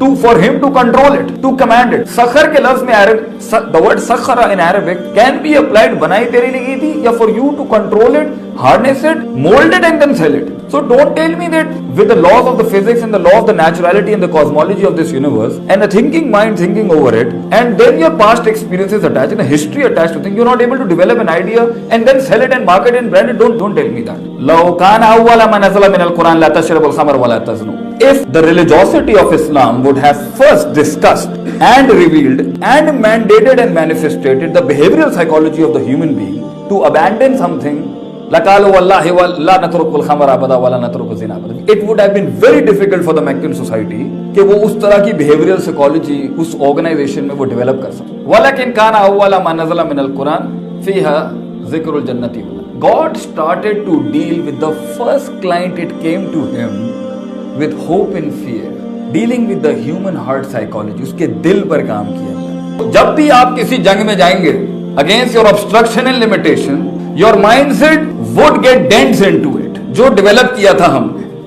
to for him to control it, to command it. Sakhar के लफ्ज में the word sakhara in Arabic can be applied बनाई तेरे लिए की थी, या for you to control it, harness it, mold it and then sell it. So don't tell me that with the laws of the physics and the law of the naturality and the cosmology of this universe and a thinking mind thinking over it, and then your past experiences attached and a history attached to things, you're not able to develop an idea and then sell it and market it and brand it. Don't tell me that. لو كان أول ما نزل من القرآن لا تشربوا الخمر ولا تزنوا. If the religiosity of Islam would have first discussed and revealed and mandated and manifested the behavioral psychology of the human being to abandon something, it would have been very difficult for the Meccan society कि वो उस तरह की behavioral psychology उस organization में वो develop कर सके. वलकिन कान अव्वल मा नज़ल मिनल Quran फीहा ज़िक्रुल जन्नति. God started to deal with the first client it came to him with hope and fear, dealing with the human heart psychology. उसके दिल पर काम किया. जब भी आप किसी जंग में जाएंगे against your obstruction and limitation, your mindset would get dents into it. जो डेवलप किया था हम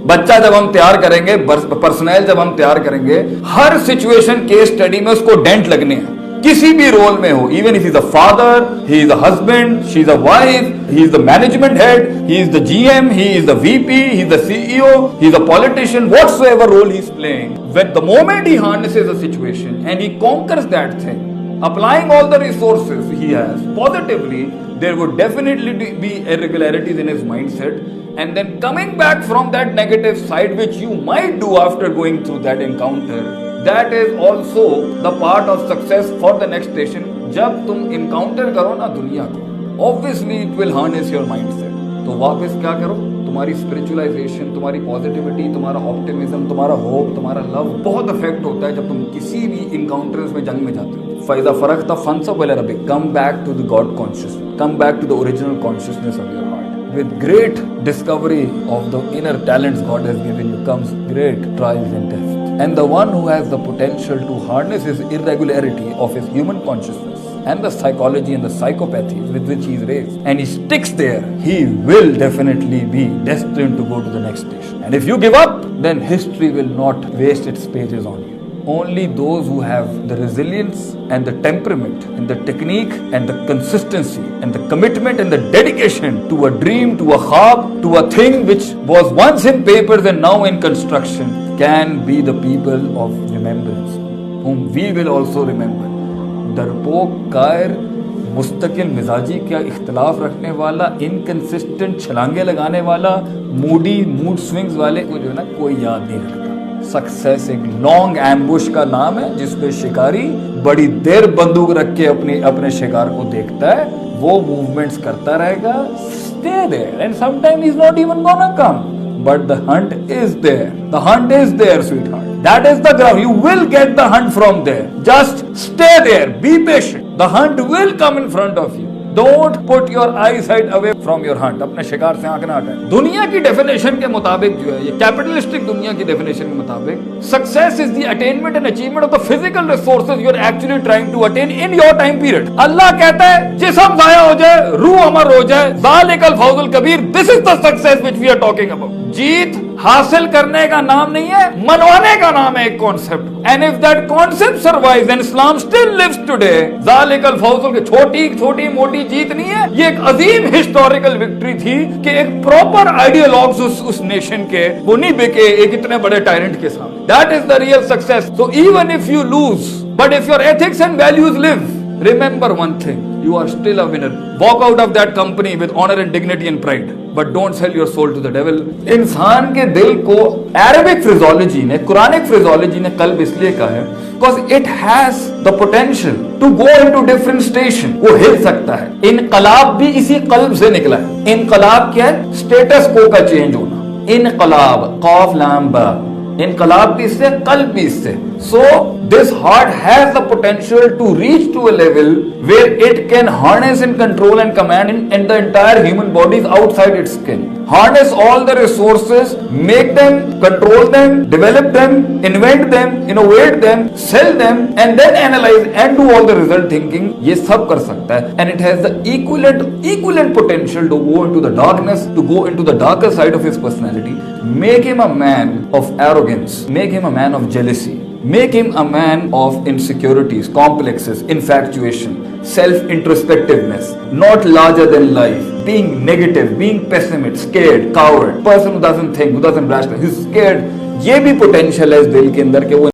बच्चा जब हम तैयार करेंगे, पर्सनल जब हम तैयार करेंगे, हर सिचुएशन केस स्टडी में उसको डेंट लगने हैं. किसी भी रोल में हो, even if he is a father, he is a husband, she is a wife, he is the management head, he is the GM, he is the VP, he is the CEO, he is a politician, whatsoever role he is playing. When the moment he harnesses a situation and he conquers that thing, applying all the resources he has positively, there would definitely be irregularities in his mindset, and then coming back from that negative side, which you might do after going through that encounter, that is also the part of success for the next station. जब तुम encounter करो ना दुनिया को, obviously it will harness your mindset. तो वापस क्या करो, तुम्हारी spiritualization, तुम्हारी positivity, तुम्हारा optimism, तुम्हारा hope, तुम्हारा love बहुत affect होता है जब तुम किसी भी encounters में जंग में जाते हो. फ़ायदा फ़र्क था फंसब वाले रबी. Come back to the God consciousness. Come back to the original consciousness of your heart. With great discovery of the inner talents God has given you comes great trials and tests. And the one who has the potential to harness his irregularity of his human consciousness and the psychology and the psychopathy with which he is raised, and he sticks there, he will definitely be destined to go to the next station. And if you give up, then history will not waste its pages on you. Only those who have the resilience and the temperament and the technique and the consistency and the commitment and the dedication to a dream, to a khab, to a thing which was once in papers and now in construction can be the people of remembrance, whom we will also remember. डरपोक, कायर, मुस्तकिल मिजाजी का इख्तलाफ रखने वाला, inconsistent छलांगे लगाने वाला, Moody mood swings वाले को जो है ना कोई याद नहीं रखता. सक्सेस एक लॉन्ग एम्बुश का नाम है जिसपे शिकारी बड़ी देर बंदूक रख के अपने शिकार को देखता है. वो मूवमेंट्स करता रहेगा. Stay there and sometime is not even gonna come, but the hunt is there. The hunt is there, sweetheart. That is the ground. You will get the hunt from there. Just stay there. Be patient. The hunt will come in front of you. Don't put your eyesight away from your hunt. अपने शिकार से आंख ना हटाएं. दुनिया की definition के मुताबिक जो है, ये कैपिटलिस्टिक दुनिया की डेफिनेशन के मुताबिक, success is the attainment and achievement of the physical resources you are actually trying to attain in your time period. अल्लाह कहता है जिस्म जाया हो जाए, रूह अमर हो जाए, ज़ालिकल फौजुल कबीर. This is the success which we are talking about. जीत हासिल करने का नाम नहीं है, मनवाने का नाम है एक concept. And if that concept survives and Islam still lives today, ज़ालिकल फौजुल के छोटी मोटी जीत नहीं है, ये एक अजीम हिस्टोरिकल विक्ट्री थी कि एक प्रॉपर आइडियोलॉग्स उस नेशन के वो नहीं बिके एक इतने बड़े टायरेंट के सामने. That is the real success. So even if you lose, but if your ethics and values live, remember one thing, you are still a winner. Walk out of that company with honor and dignity and pride, but don't sell your soul to the devil. इंसान के दिल को Arabic phraseology ने, Quranic phraseology ने कल्ब इसलिए कहा है because it has the potential to go into different station. वो हिल सकता है. इनकलाब भी इसी कल्ब से निकला है. इनकलाब क्या है? स्टेटस को का चेंज होना. इनकलाब, कॉफ लाम बा. इनकलाब भी इससे, कल्ब भी इससे. So this heart has the potential to reach to a level where it can harness and control and command and the entire human body is outside its skin. Harness all the resources, make them, control them, develop them, invent them, innovate them, sell them, and then analyze and do all the result thinking. ये सब कर सकता है. And it has the equivalent potential to go into the darkness, to go into the darker side of his personality. Make him a man of arrogance. Make him a man of jealousy. Make him a man of insecurities, complexes, infatuation, self-introspectiveness, not larger than life, being negative, being pessimist, scared, coward, person who doesn't think, who doesn't rationalize, he's scared. ये भी potential है इस दिल के अंदर कि वो